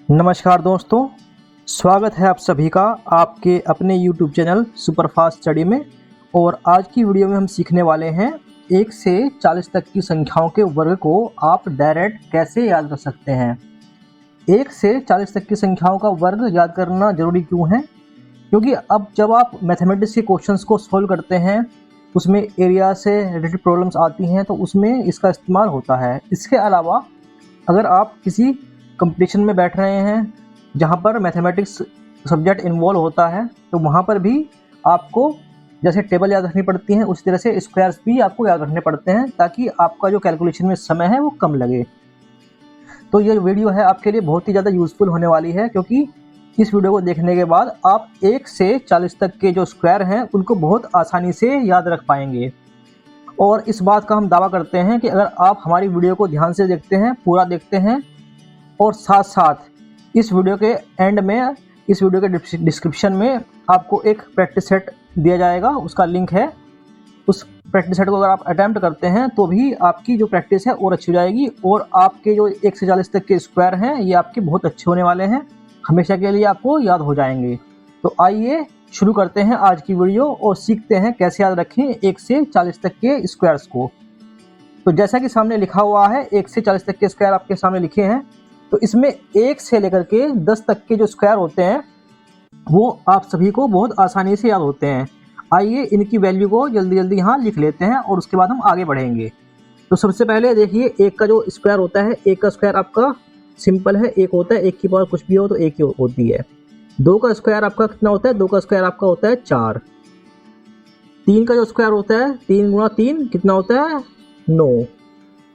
नमस्कार दोस्तों, स्वागत है आप सभी का आपके अपने YouTube चैनल सुपरफास्ट स्टडी में। और आज की वीडियो में हम सीखने वाले हैं 1 से 40 तक की संख्याओं के वर्ग को आप डायरेक्ट कैसे याद रख सकते हैं। 1 से 40 तक की संख्याओं का वर्ग याद करना ज़रूरी क्यों है? क्योंकि अब जब आप मैथमेटिक्स के क्वेश्चंस को सॉल्व करते हैं, उसमें एरिया से रिलेटेड प्रॉब्लम्स आती हैं, तो उसमें इसका इस्तेमाल होता है। इसके अलावा अगर आप किसी कंपटीशन में बैठ रहे हैं जहाँ पर मैथमेटिक्स सब्जेक्ट इन्वॉल्व होता है, तो वहाँ पर भी आपको जैसे टेबल याद रखनी पड़ती हैं, उसी तरह से स्क्वायर्स भी आपको याद रखने पड़ते हैं ताकि आपका जो कैलकुलेशन में समय है वो कम लगे। तो ये वीडियो है आपके लिए बहुत ही ज़्यादा यूज़फुल होने वाली है, क्योंकि इस वीडियो को देखने के बाद आप 1 से 40 तक के जो स्क्वायर हैं उनको बहुत आसानी से याद रख पाएंगे। और इस बात का हम दावा करते हैं कि अगर आप हमारी वीडियो को ध्यान से देखते हैं, पूरा देखते हैं, और साथ साथ इस वीडियो के एंड में, इस वीडियो के डिस्क्रिप्शन में आपको एक प्रैक्टिस सेट दिया जाएगा, उसका लिंक है। उस प्रैक्टिस सेट को अगर आप अटैम्प्ट करते हैं तो भी आपकी जो प्रैक्टिस है और अच्छी हो जाएगी, और आपके जो 1 से 40 तक के स्क्वायर हैं ये आपके बहुत अच्छे होने वाले हैं, हमेशा के लिए आपको याद हो जाएंगे। तो आइए शुरू करते हैं आज की वीडियो और सीखते हैं कैसे याद रखें 1 से 40 तक के स्क्वायर्स को। तो जैसा कि सामने लिखा हुआ है 1 से 40 तक के स्क्वायर आपके सामने लिखे हैं। तो इसमें 1 से लेकर के 10 तक के जो स्क्वायर होते हैं वो आप सभी को बहुत आसानी से याद होते हैं। आइए इनकी वैल्यू को जल्दी जल्दी यहाँ लिख लेते हैं और उसके बाद हम आगे बढ़ेंगे। तो सबसे पहले देखिए 1 का जो स्क्वायर होता है, 1 का स्क्वायर आपका सिंपल है, 1 होता है, 1 की पावर कुछ भी हो तो 1 ही होती है। 2 का स्क्वायर आपका कितना होता है? 2 का स्क्वायर आपका होता है 4। 3 का जो स्क्वायर होता है 3 गुणा 3 कितना होता है? 9।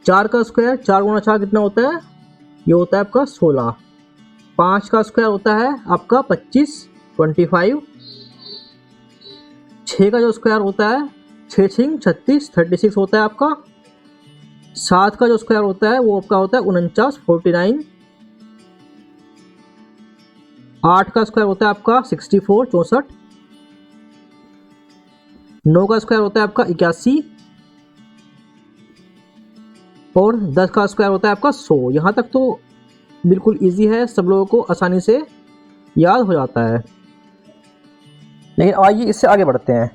4 का स्क्वायर 4 गुणा 4 कितना होता है? ये होता है आपका 16। 5 का स्क्वायर होता है आपका 25। 6 का जो स्क्वायर होता है 6 6 36 36 होता है आपका। 7 का जो स्क्वायर होता है वो आपका होता है 49 49। 8 का स्क्वायर होता है आपका 64 64। 9 का स्क्वायर होता है आपका 81। और 10 का स्क्वायर होता है आपका 100। यहाँ तक तो बिल्कुल इजी है, सब लोगों को आसानी से याद हो जाता है। लेकिन आइए इससे आगे बढ़ते हैं।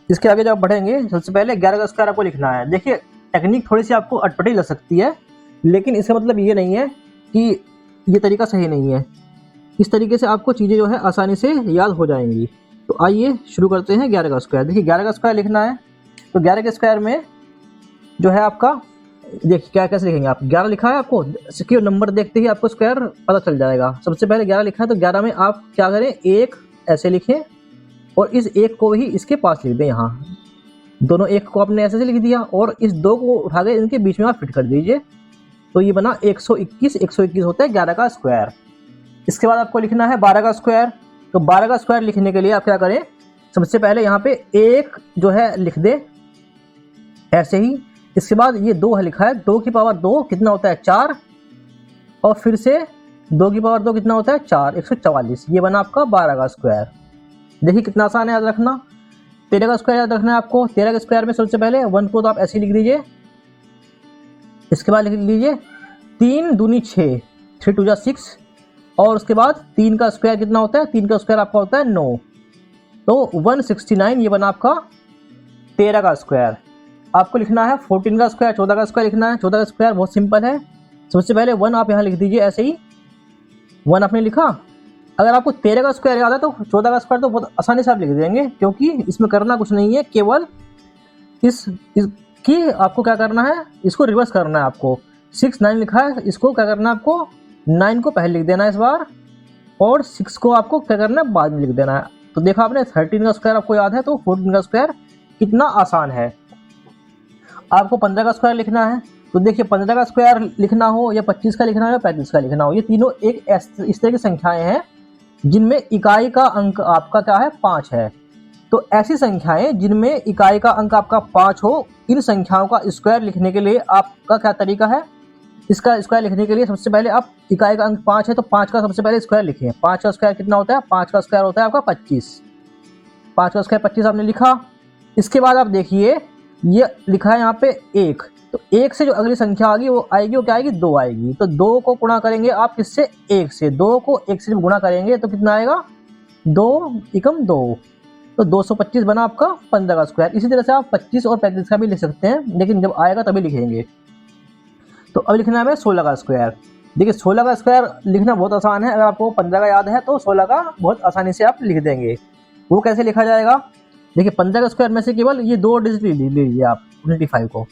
इसके आगे जब बढ़ेंगे, सबसे पहले 11 का स्क्वायर आपको लिखना है। देखिए टेक्निक थोड़ी सी आपको अटपटी लग सकती है, लेकिन इसका मतलब ये नहीं है कि ये तरीका सही नहीं है। इस तरीके से आपको चीज़ें जो है आसानी से याद हो जाएंगी। तो आइए शुरू करते हैं 11 का स्क्वायर। देखिए 11 का स्क्वायर लिखना है, तो 11 के स्क्वायर में जो है आपका, देखिए क्या कैसे लिखेंगे आप। 11 लिखा है आपको, इसके नंबर देखते ही आपको स्क्वायर पता चल जाएगा। सबसे पहले 11 लिखा है तो 11 में आप क्या करें, 1 ऐसे लिखें और इस 1 को ही इसके पास लिख दें। यहाँ दोनों 1 को आपने ऐसे से लिख दिया और इस 2 को उठा के इनके बीच में आप फिट कर दीजिए, तो ये बना 121। 121 होता है 11 का स्क्वायर। इसके बाद आपको लिखना है 12 का स्क्वायर। तो 12 का स्क्वायर लिखने के लिए आप क्या करें, सबसे पहले यहाँ पे 1 जो है लिख दे ऐसे ही। इसके बाद ये 2 है लिखा है, 2 की पावर 2 कितना होता है? 4। और फिर से 2 की पावर 2 कितना होता है? 4। 144। ये बना आपका 12 का स्क्वायर। देखिए कितना आसान है याद रखना। 13 का स्क्वायर याद रखना है आपको। 13 के स्क्वायर में सबसे पहले 1 को तो आप ऐसे ही लिख दीजिए। इसके बाद लिख लीजिए 3 दूनी 6, 3 2 जा 6। और उसके बाद 3 का स्क्वायर कितना होता है? 3 का स्क्वायर आपका होता है 9, तो 169। ये बना आपका 13 का स्क्वायर। आपको लिखना है 14 का स्क्वायर, 14 का स्क्वायर लिखना है। 14 का स्क्वायर बहुत सिंपल है, सबसे पहले 1 आप यहाँ लिख दीजिए ऐसे ही। 1 आपने लिखा। अगर आपको 13 का स्क्वायर याद है तो 14 का स्क्वायर तो बहुत आसानी से आप लिख देंगे, क्योंकि इसमें करना कुछ नहीं है, केवल इसकी आपको क्या करना है, इसको रिवर्स करना है आपको। 6 9 लिखा है, इसको क्या करना है आपको, 9 को पहले लिख देना है इस बार, और 6 को आपको क्या करना है, बाद में लिख देना है। तो देखा आपने 13 का स्क्वायर आपको याद है, तो 14 का स्क्वायर कितना आसान है। आपको 15 का स्क्वायर लिखना है। तो देखिए 15 का स्क्वायर लिखना हो या 25 का लिखना हो या 35 का लिखना हो, ये तीनों एक इस तरह की संख्याएं हैं जिनमें इकाई का अंक आपका क्या है, 5 है। तो ऐसी संख्याएं जिनमें इकाई का अंक आपका 5 हो, इन संख्याओं का स्क्वायर लिखने के लिए आपका क्या तरीका है, इसका स्क्वायर लिखने के लिए सबसे पहले आप, इकाई का अंक 5 है तो 5 का सबसे पहले स्क्वायर लिखिए। 5 का स्क्वायर कितना होता है? 5 का स्क्वायर होता है आपका 25। 5 का स्क्वायर 25 आपने लिखा। इसके बाद आप देखिए ये लिखा है यहाँ पे 1, तो 1 से जो अगली संख्या आएगी वो क्या आएगी 2 आएगी। तो 2 को गुणा करेंगे आप किससे 1 से, 2 को 1 से जब गुणा करेंगे तो कितना आएगा 2 एकम 2, तो 225 बना आपका 15 का स्क्वायर। इसी तरह से आप 25 और 35 का भी लिख सकते हैं, लेकिन जब आएगा तभी लिखेंगे। तो अब लिखना है हमें 16 का स्क्वायर। देखिए 16 का स्क्वायर लिखना बहुत आसान है, अगर आपको 15 का याद है तो 16 का बहुत आसानी से आप लिख देंगे। वो कैसे लिखा जाएगा, देखिए 15 का स्क्वायर में से केवल ये 2 डिजिट ले लीजिए आप 25 को,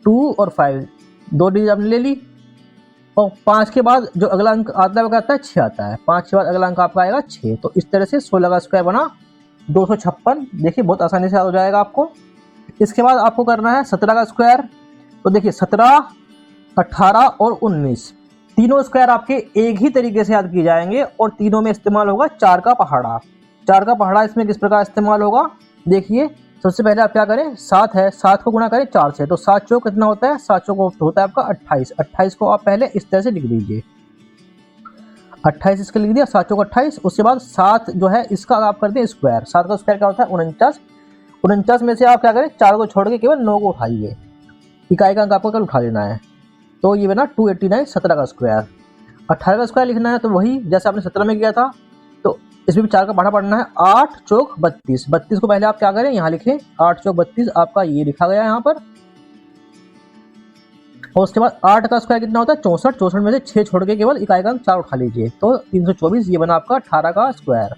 2 और 5 2 डिजिट आपने ले ली, और 5 के बाद जो अगला अंक आता है वो क्या आता है 6 आता है, 5 के बाद अगला अंक आपका आएगा 6। तो इस तरह से 16 का स्क्वायर बना 256। देखिए बहुत आसानी से याद हो जाएगा आपको। इसके बाद आपको करना है 17 का स्क्वायर। तो देखिए 17, 18 और 19 तीनों स्क्वायर आपके एक ही तरीके से याद किए जाएंगे, और तीनों में इस्तेमाल होगा 4 का पहाड़ा। 4 का पहाड़ा इसमें किस प्रकार इस्तेमाल होगा, देखिए सबसे पहले आप क्या करें, 7 है, 7 को गुणा करें 4 से, तो 7 चौक कितना होता है, 7 चौक होता है आपका 28। 28 को आप पहले इस तरह से लिख दीजिए, 28 इसका लिख दिया, 7 चौक 28। उसके बाद 7 जो है इसका आप करते हैं स्क्वायर, 7 का स्क्वायर क्या होता है 49। 49 में से आप क्या करें 4 को छोड़ के केवल 9 को उठाइए, इकाई का अंक आपको कल उठा लेना है, तो ये बना 289। 17 का स्क्वायर। 18 का स्क्वायर लिखना है, तो वही जैसे आपने 17 में किया था, तो इसमें भी 4 का पहाड़ा पढ़ना है। 8 चौक 32, 32 को पहले आप क्या करें यहाँ लिखें, 8 चौक 32 आपका ये लिखा गया यहाँ पर। और उसके बाद 8 का स्क्वायर कितना होता है 64, 64 में से 6 छोड़ के केवल इकाई का अंक 4 उठा लीजिए, तो 324। ये बना आपका 18 का स्क्वायर।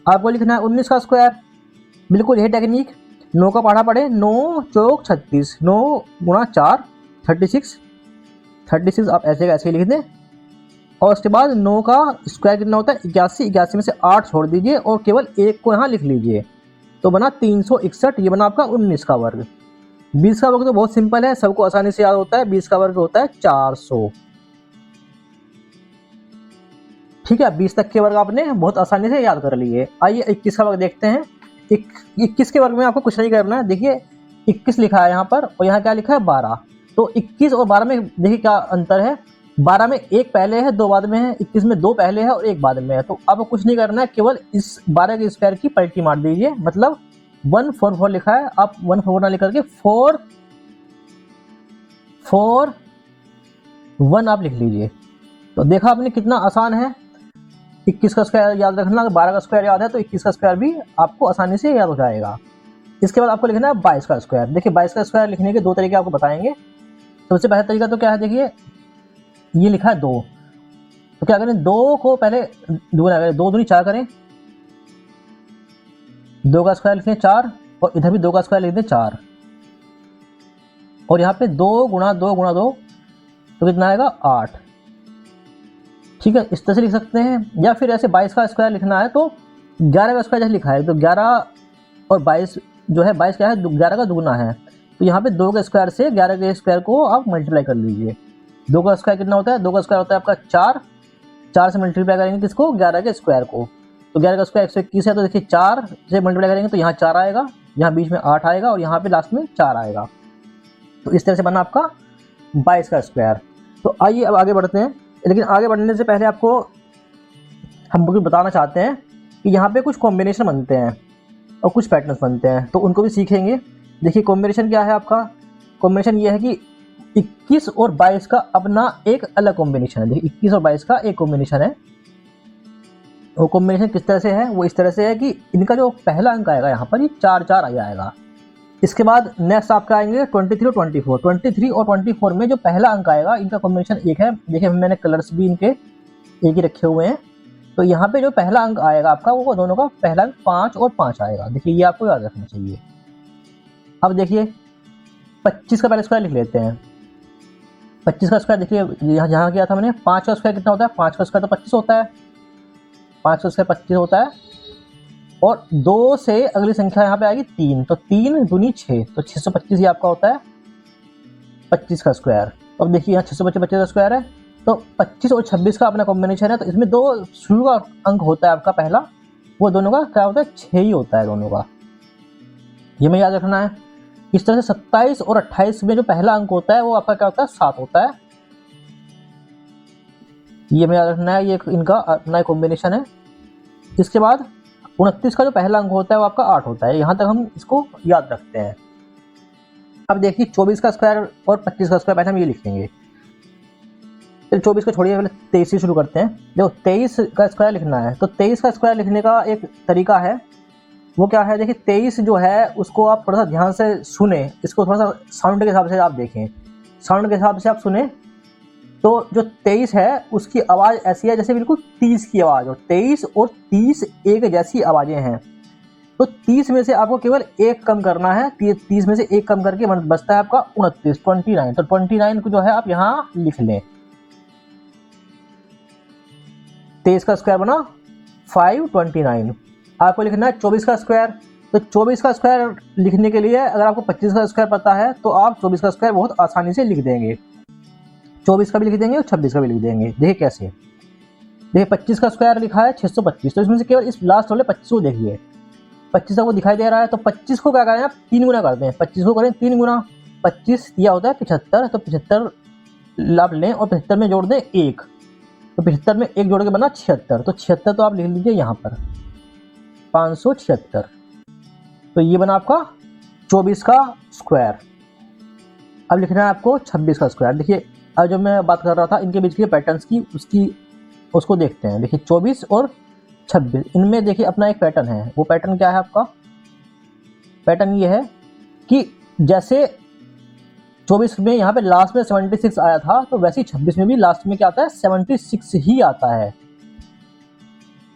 आपको लिखना है 19 का स्क्वायर, बिल्कुल यही टेक्निक, 9 का पहाड़ा पढ़े, 9 चौक 36, 9 गुणा 4 36, 36 आप ऐसे का ऐसे लिख दें। और उसके बाद 9 का स्क्वायर कितना होता है 81, 81 में से 8 छोड़ दीजिए और केवल 1 को यहाँ लिख लीजिए, तो बना 361। ये बना आपका 19 का वर्ग। 20 का वर्ग तो बहुत सिंपल है, सबको आसानी से याद होता है, 20 का वर्ग होता है 400। ठीक है, 20 तक के वर्ग आपने बहुत आसानी से याद कर लिए। आइए 21 का वर्ग देखते हैं। 21 के वर्ग में आपको कुछ नहीं करना है, देखिए 21 लिखा है यहाँ पर और यहाँ क्या लिखा है 12, तो 21 और 12 में देखिए क्या अंतर है, 12 में 1 पहले है 2 बाद में है, 21 में 2 पहले है और 1 बाद में है। तो आपको कुछ नहीं करना है, केवल इस 12 के स्क्वायर की पलटी मार दीजिए, मतलब 144 लिखा है, आप 144 ना लिख करके 4 4 1 आप लिख लीजिए। तो देखा आपने कितना आसान है। 21 का स्क्वायर याद रखना, अगर 12 का स्क्वायर याद है तो 21 का स्क्वायर भी आपको आसानी से याद हो जाएगा। इसके बाद आपको लिखना है 22 का स्क्वायर। देखिए 22 का स्क्वायर लिखने के 2 तरीके आपको बताएंगे। सबसे पहला तरीका तो क्या है, देखिए ये लिखा है 2, तो क्या करें 2 को पहले दुगुना करें, 2 दूनी 4 करें, 2 का स्क्वायर लिखें 4 और इधर भी 2 का स्क्वायर लिख दें 4, और यहाँ पे 2 गुणा 2 गुणा 2 तो कितना आएगा 8। ठीक है, इस तरह से लिख सकते हैं। या फिर ऐसे 22 का स्क्वायर लिखना है तो 11 का स्क्वायर जैसे लिखा है, तो 11 और 22 जो है 22 क्या है 11 का दुगुना है, तो यहाँ पे 2 के स्क्वायर से 11 के स्क्वायर को आप मल्टीप्लाई कर लीजिए। 2 का स्क्वायर कितना होता है, 2 का स्क्वायर होता है आपका 4, 4 से मल्टीप्लाई करेंगे किसको 11 के स्क्वायर को, तो 11 का स्क्वायर 121 है, तो देखिए 4 से मल्टीप्लाई करेंगे तो यहाँ 4 आएगा, यहाँ बीच में 8 आएगा और यहाँ पे लास्ट में 4 आएगा। तो इस तरह से बना आपका 22 का स्क्वायर। तो आइए अब आगे बढ़ते हैं, लेकिन आगे बढ़ने से पहले आपको हम कुछ बताना चाहते हैं कि यहाँ पे कुछ कॉम्बिनेशन बनते हैं और कुछ पैटर्न्स बनते हैं, तो उनको भी सीखेंगे। देखिए कॉम्बिनेशन क्या है आपका, कॉम्बिनेशन ये है कि 21 और 22 का अपना एक अलग कॉम्बिनेशन है। देखिए 21 और 22 का एक कॉम्बिनेशन है, वो कॉम्बिनेशन किस तरह से है, वो इस तरह से है कि इनका जो पहला अंक आएगा यहाँ पर ये 4 4 आ जाएगा। इसके बाद नेक्स्ट आपका आएंगे 23 और 24। 23 और 24 में जो पहला अंक आएगा इनका कॉम्बिनेशन एक है। देखिए मैंने कलर्स भी इनके एक ही रखे हुए हैं, तो यहाँ पे जो पहला अंक आएगा आपका वो दोनों का पहला अंक 5 और 5 आएगा। देखिए ये आपको याद रखना चाहिए। अब देखिए 25 का पहले स्क्वायर लिख लेते हैं। 25 का स्क्वायर देखिए यहाँ किया था मैंने, 5 का स्क्वायर कितना होता है, 5 का स्क्वायर तो 25 होता है, 5 का स्क्वायर 25 होता है, और 2 से अगली संख्या यहाँ पे आएगी 3, तो 3 दूनी 6, तो 625 ये आपका होता है 25 का स्क्वायर। अब देखिए यहाँ 625 का स्क्वायर है, तो 25 और 26 का अपना कॉम्बिनेशन है, तो इसमें 2 शुरू का अंक होता है आपका पहला, वो दोनों का क्या होता है 6 ही होता है दोनों का, ये में याद रखना है। इस तरह से 27 और 28 में जो पहला अंक होता है वो आपका क्या होता है 7 होता है, ये में याद रखना है, ये इनका अपना कॉम्बिनेशन है। इसके बाद 29 का जो पहला अंक होता है वो आपका 8 होता है, यहाँ तक हम इसको याद रखते हैं। अब देखिए 24 का स्क्वायर और 25 का स्क्वायर पहले हम ये लिख लेंगे। चलिए 24 को छोड़िए, पहले 23 से शुरू करते हैं। देखो 23 का स्क्वायर लिखना है, तो 23 का स्क्वायर लिखने का एक तरीका है, वो क्या है, देखिए 23 जो है उसको आप थोड़ा सा ध्यान से सुने, इसको थोड़ा सा साउंड के हिसाब से आप देखें, साउंड के हिसाब से आप सुने। तो जो 23 है उसकी आवाज़ ऐसी है जैसे बिल्कुल 30 की आवाज़ हो। 23 और 30 एक जैसी आवाज़ें हैं। तो 30 में से आपको केवल एक कम करना है, 30 में से एक कम करके बचता है आपका 29, 29। तो 29 को जो है आप यहाँ लिख लें। 23 का स्क्वायर बना 529। आपको लिखना है 24 का स्क्वायर। तो 24 का स्क्वायर लिखने के लिए अगर आपको 25 का स्क्वायर पता है तो आप 24 का स्क्वायर बहुत आसानी से लिख देंगे। 24 का भी लिख देंगे और 26 का भी लिख देंगे। देखिए कैसे, देखिए 25 का स्क्वायर लिखा है 625, तो इसमें से केवल इस लास्ट वाले 25 को देखिए, 25 आपको दिखाई दे रहा है। तो 25 को क्या करें आप 3 गुना करते हैं, 25 को करें 3 गुना। 25 दिया होता है 75, तो 75 लाभ लें और 75 में जोड़ दें 1, तो 75 में 1 जोड़ के बना 76। तो 76 तो आप लिख लीजिए यहाँ पर 576। तो ये बना आपका 24 का स्क्वायर। अब लिखना है आपको 26 का स्क्वायर। देखिए अब जब मैं बात कर रहा था इनके बीच के पैटर्न्स की, उसको देखते हैं। देखिए 24 और 26 इनमें देखिए अपना एक पैटर्न है। वो पैटर्न क्या है आपका? पैटर्न ये है कि जैसे 24 में यहाँ पे लास्ट में 76 आया था, तो वैसे ही 26 में भी लास्ट में क्या आता है 76 ही आता है।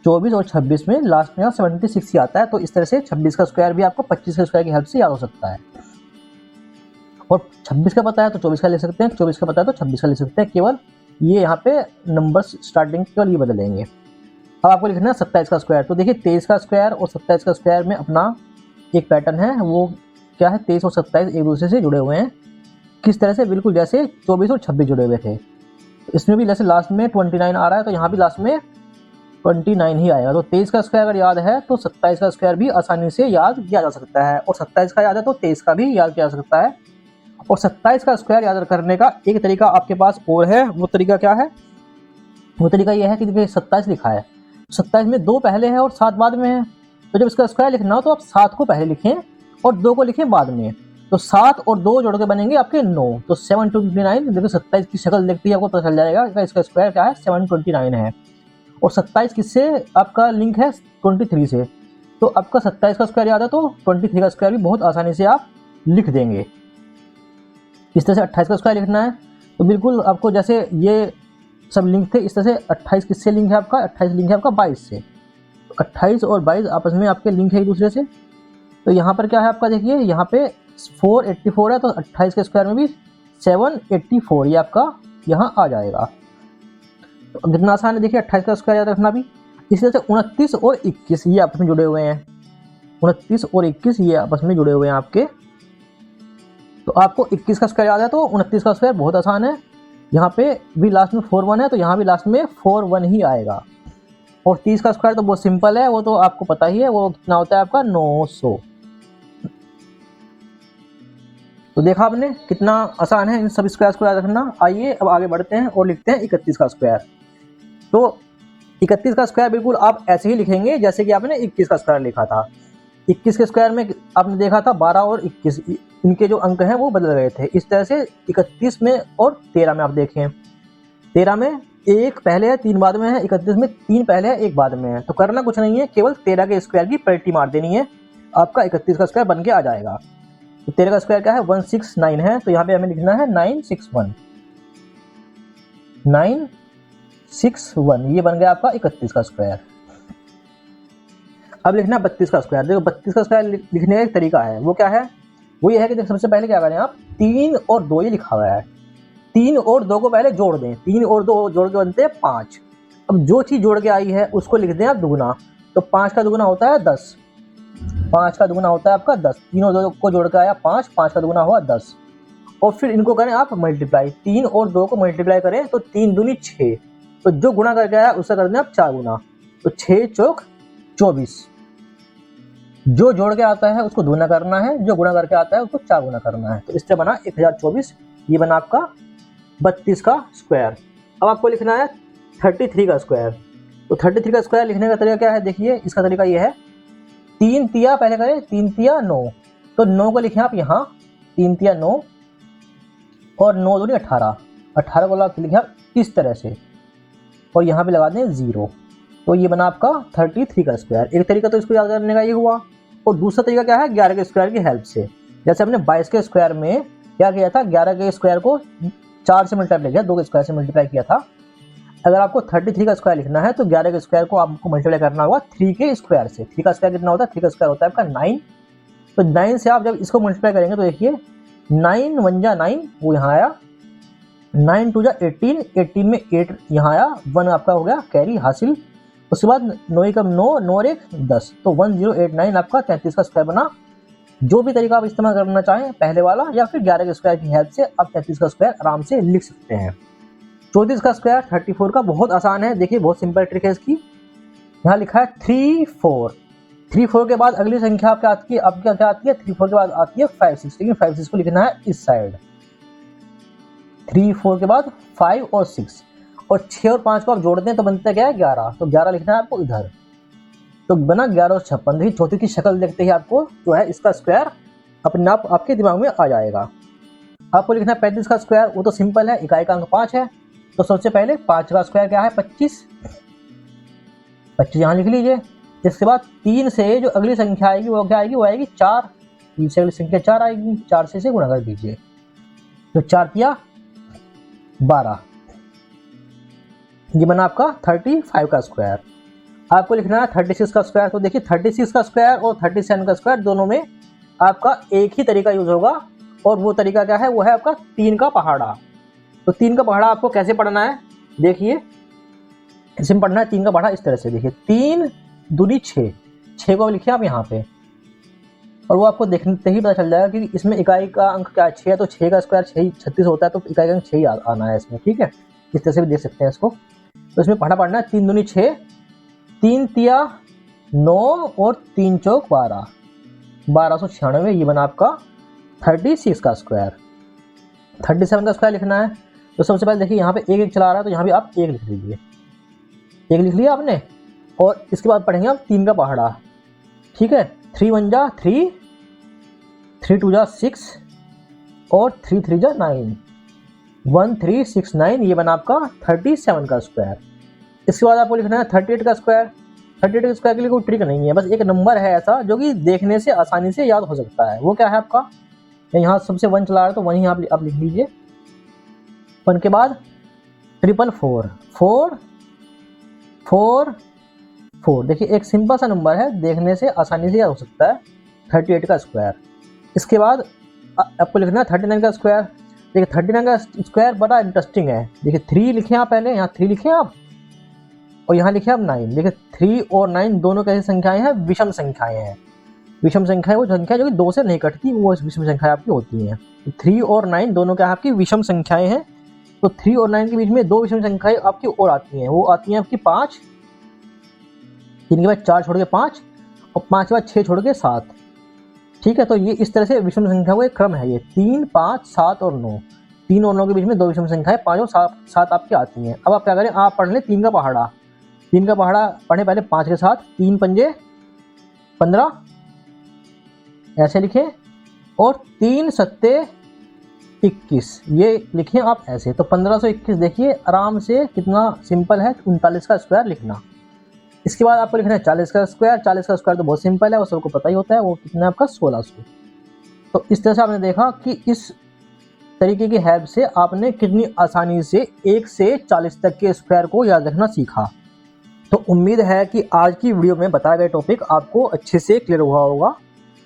24 और 26 में लास्ट में 76 ही आता है। तो इस तरह से 26 का स्क्वायर भी आपको 25 के स्क्वायर की हेल्प से याद हो सकता है। और 26 का पता है तो 24 का ले सकते हैं, 24 का पता है तो 26 का ले सकते हैं। केवल ये यहाँ पे नंबर्स स्टार्टिंग केवल ये बदलेंगे। अब आपको लिखना है 27 का स्क्वायर। तो देखिए 23 का स्क्वायर और 27 का स्क्वायर में अपना एक पैटर्न है। वो क्या है, 23 और 27 एक दूसरे से जुड़े हुए हैं। किस तरह से? बिल्कुल जैसे 24 और 26 जुड़े हुए थे। इसमें भी जैसे लास्ट में 29 आ रहा है, तो यहाँ भी लास्ट में 29 ही आएगा। तो 23 का स्क्वायर अगर याद है तो 27 का स्क्वायर भी आसानी से याद किया जा सकता है, और 27 का याद है तो 23 का भी याद किया जा सकता है। और 27 का स्क्वायर याद करने का एक तरीका आपके पास और है। वो तरीका क्या है? वो तरीका यह है कि देखिए 27 लिखा है, 27 में 2 पहले है और 7 बाद में है। तो जब इसका स्क्वायर लिखना हो तो आप 7 को पहले लिखें और 2 को लिखें बाद में। तो 7 और 2 जोड़ के बनेंगे आपके 9। तो 729। देखिए 27 की शक्ल देखते ही आपको पता चल जाएगा कि इसका स्क्वायर क्या है, 729 है। और 27 किससे आपका लिंक है? 23 से। तो आपका 27 का स्क्वायर याद है तो 23 का स्क्वायर भी बहुत आसानी से आप लिख देंगे। इस तरह से 28 का स्क्वायर लिखना है। तो बिल्कुल आपको जैसे ये सब लिंक थे, इस तरह से 28 किससे लिंक है आपका? 28 लिंक है आपका 22 से। तो 28 और 22 आपस में आपके लिंक है एक दूसरे से। तो यहाँ पर क्या है आपका, देखिए यहाँ पे 484 है, तो 28 के स्क्वायर में भी 784 ये आपका यहाँ आ जाएगा। तो कितना आसान है, देखिए 28 का स्क्वायर याद रखना भी। इसी तरह से 29 और 21 ये आपस में जुड़े हुए हैं। 29 और 21 ये आपस में जुड़े हुए हैं आपके। तो आपको 21 का स्क्वायर याद है तो 29 का स्क्वायर बहुत आसान है। यहाँ पे भी लास्ट में 41 है, तो यहाँ भी लास्ट में 41 ही आएगा। और 30 का स्क्वायर तो बहुत सिंपल है, वो तो आपको पता ही है, वो कितना होता है आपका 900। तो देखा आपने कितना आसान है इन सब स्क्वायर्स को याद रखना। आइए अब आगे बढ़ते हैं और लिखते हैं 31 का स्क्वायर। तो 31 का स्क्वायर बिल्कुल आप ऐसे ही लिखेंगे जैसे कि आपने 21 का स्क्वायर लिखा था। 21 के स्क्वायर में आपने देखा था 12 और 21 इनके जो अंक हैं वो बदल गए थे। इस तरह से 31 में और 13 में आप देखें, 13 में 1 पहले है 3 बाद में है, 31 में 3 पहले है 1 बाद में है। तो करना कुछ नहीं है, केवल 13 के स्क्वायर की पलटी मार देनी है, आपका 31 का स्क्वायर बन के आ जाएगा। तो 13 का स्क्वायर क्या है? 169 है, तो यहाँ पे हमें लिखना है 961। 961 ये बन गया आपका 31 का स्क्वायर। अब लिखना 32 का स्क्वायर। देखो 32 का स्क्वायर लिखने का एक तरीका है, वो क्या है? वो ये है कि सबसे पहले क्या करें आप, 3 और 2 ये लिखा हुआ है, 3 और 2 को पहले जोड़ दें। 3 और 2 जोड़ के बनते हैं 5। अब जो चीज़ जोड़ के आई है उसको लिख दें आप दुगुना। तो 5 का दुगुना होता है 10, 5 का दुगुना होता है आपका 10। 3 और 2 को जोड़ के आया 5, 5 का दुगुना हुआ 10। और फिर इनको करें आप मल्टीप्लाई, 3 और 2 को मल्टीप्लाई करें तो 3 दूनी 6। तो जो गुना करके आया उससे कर दें आप 4 गुना। तो 6 चौक 24। जो जोड़ के आता है उसको दुगुना करना है, जो गुणा करके आता है उसको 4 गुना करना है। तो इससे बना 1024। ये बना आपका 32 का स्क्वायर। अब आपको लिखना है 33 का स्क्वायर। तो 33 का स्क्वायर लिखने का तरीका क्या है? देखिए इसका तरीका ये है, 3 तिया पहले करें, 3 तिया 9। तो 9 को लिखें आप यहाँ 3 तिया 9 और 9 दूनी 18, 18 को लिखा इस तरह से और यहाँ पे लगा दें 0। तो ये बना आपका 33 का स्क्वायर। एक तरीका तो इसको याद करने का ये हुआ, और दूसरा तरीका क्या है, 11 के स्क्वायर की हेल्प से। जैसे हमने 22 के स्क्वायर में क्या किया था, 11 के स्क्वायर को 4 से मल्टीप्लाई किया, 2 के स्क्वायर से मल्टीप्लाई किया था। अगर आपको 33 का स्क्वायर लिखना है तो 11 के स्क्वायर को आपको मल्टीप्लाई करना होगा 3 के स्क्वायर से। 3 का स्क्वायर कितना होता है, 3 का स्क्वायर होता है आपका 9। तो 9 से आप जब इसको मल्टीप्लाई करेंगे तो देखिए 9 1 जा 9, वो यहाँ आया, 9 2 जा 18, 18 में 8 यहाँ आया, 1 आपका हो गया कैरी हासिल। उसके बाद 9 का 9, 9 और 1 10, तो 1089 आपका 33 का स्क्वायर बना। जो भी तरीका आप इस्तेमाल करना चाहें, पहले वाला या फिर 11 के स्क्वायर की हेल्प से, आप 33 का स्क्वायर आराम से लिख सकते हैं। 34 का स्क्वायर 34 का बहुत आसान है, देखिए बहुत सिंपल ट्रिक है इसकी। यहाँ लिखा है 3 4, 3 4 के बाद अगली संख्या क्या आती है, अब क्या आती है, 3 4 के बाद आती है 5 6, लेकिन 5 6 को लिखना है इस साइड। 3 4 के बाद 5 और 6, और 6 और 5 को आप जोड़ते हैं तो बनता क्या है 11, तो 11 लिखना है आपको इधर। तो बना 11 और 56। देखिए चौथी की शक्ल देखते ही आपको जो है इसका स्क्वायर अपने आप आपके दिमाग में आ जाएगा। आपको लिखना है 35 का स्क्वायर, वो तो सिंपल है, इकाई का अंक 5 है। तो सबसे पहले 5 का स्क्वायर क्या है 25, 25 यहाँ लिख लीजिए। इसके बाद 3 से जो अगली संख्या आएगी वो क्या आएगी, वो आएगी 4, 3 से अगली संख्या 4 आएगी, 4 से गुणा कर दीजिए, तो 4 तिया 12, ये बना आपका 35 का स्क्वायर। आपको लिखना है 36 का स्क्वायर। तो देखिए 36 का स्क्वायर और 37 का स्क्वायर दोनों में आपका एक ही तरीका यूज होगा, और वो तरीका क्या है, वो है आपका 3 का पहाड़ा। तो 3 का पहाड़ा आपको कैसे पढ़ना है, देखिए इसमें पढ़ना है 3 का पहाड़ा इस तरह से। देखिए 3 दूनी 6, 6 को लिखिए आप यहाँ पे, और वो आपको देखते ही पता चल जाएगा कि इसमें इकाई का अंक क्या 6 है, तो 6 का स्क्वायर 6 36 होता है, तो इकाई का अंक 6 ही आना है इसमें, ठीक है। इस तरह से भी देख सकते हैं इसको। तो इसमें पढ़ना पढ़ना है 3 दूनी 6, 3 तिया 9 और 3 चौक 12, 1296, ये बना आपका 36 का स्क्वायर। 37 का स्क्वायर लिखना है, तो सबसे पहले देखिए यहाँ पे 1 1 चला रहा है, तो यहाँ भी आप 1 लिख लीजिए, 1 लिख लिया आपने। और इसके बाद पढ़ेंगे आप 3 का पहाड़ा, ठीक है। 3 1 जा 3, 3 2 जा 6 और 3 3 जा 9, 1369, ये बना आपका 37 का स्क्वायर। इसके बाद आपको लिखना है 38 का स्क्वायर। 38 के स्क्वायर के लिए कोई ट्रिक नहीं है, बस एक नंबर है ऐसा जो कि देखने से आसानी से याद हो सकता है। वो क्या है आपका, यहाँ सबसे 1 चला रहा है तो वहीं आप लिख लीजिए। 1 के बाद 444, 4 4 4, देखिए एक सिंपल सा नंबर है, देखने से आसानी से याद हो सकता है 38 का स्क्वायर। इसके बाद आपको लिखना है 39 का स्क्वायर। देखिए 39 का स्क्वायर बड़ा इंटरेस्टिंग है। देखिए 3 लिखे आप पहले, यहाँ 3 लिखे आप और यहाँ लिखे आप 9। देखिए 3 और 9 दोनों कैसी संख्याएं हैं, विषम संख्याएं हैं। विषम संख्याएं वो संख्या जो कि 2 से नहीं कटती, वो विषम संख्याएं आपकी होती हैं। तो 3 और 9 दोनों क्या आपकी विषम संख्याएं हैं। तो 3 और 9 के बीच में 2 विषम संख्याएं आपकी और आती हैं, वो आती हैं आपकी 5, 3 के बाद 4 छोड़ के 5 और 5 के बाद 6 छोड़ के 7, ठीक है। तो ये इस तरह से विषम संख्या का एक क्रम है, ये 3 5 7 और 9, 3 और 9 के बीच में 2 विषम संख्याएं 5 और 7 आपकी आती हैं। अब आप क्या करें, आप पढ़ लें 3 का पहाड़ा। 3 का पहाड़ा पढ़े पहले 5 के साथ, 3 पंजे 15 ऐसे लिखें, और 3 सत्ते 21 ये लिखें आप ऐसे। तो 1521 देखिए आराम से कितना सिंपल है 39 का स्क्वायर लिखना। इसके बाद आपको लिखना है 40 का स्क्वायर। 40 का स्क्वायर तो बहुत सिंपल है, वो सबको पता ही होता है, वो कितना है आपका 1600। तो इस तरह से आपने देखा कि इस तरीके की हेल्प से आपने कितनी आसानी से 1 से 40 तक के स्क्वायर को याद रखना सीखा। तो उम्मीद है कि आज की वीडियो में बताए गए टॉपिक आपको अच्छे से क्लियर हुआ होगा,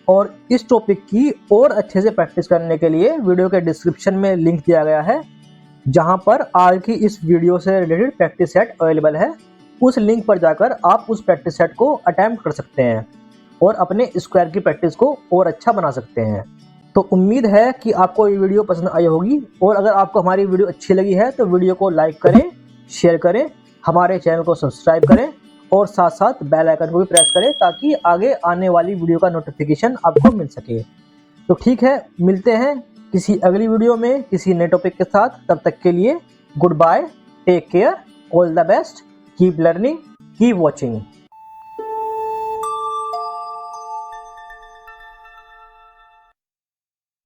और इस टॉपिक की और अच्छे से प्रैक्टिस करने के लिए वीडियो के डिस्क्रिप्शन में लिंक दिया गया है, जहां पर आज की इस वीडियो से रिलेटेड प्रैक्टिस सेट अवेलेबल है। उस लिंक पर जाकर आप उस प्रैक्टिस सेट को अटेम्प्ट कर सकते हैं और अपने स्क्वायर की प्रैक्टिस को और अच्छा बना सकते हैं। तो उम्मीद है कि आपको ये वीडियो पसंद आई होगी, और अगर आपको हमारी वीडियो अच्छी लगी है तो वीडियो को लाइक करें, शेयर करें, हमारे चैनल को सब्सक्राइब करें और साथ साथ बेल आइकन को भी प्रेस करें ताकि आगे आने वाली वीडियो का नोटिफिकेशन आपको मिल सके। तो ठीक है, मिलते हैं किसी अगली वीडियो में किसी नए टॉपिक के साथ। तब तक के लिए good bye, take care, all the best, keep learning, keep watching.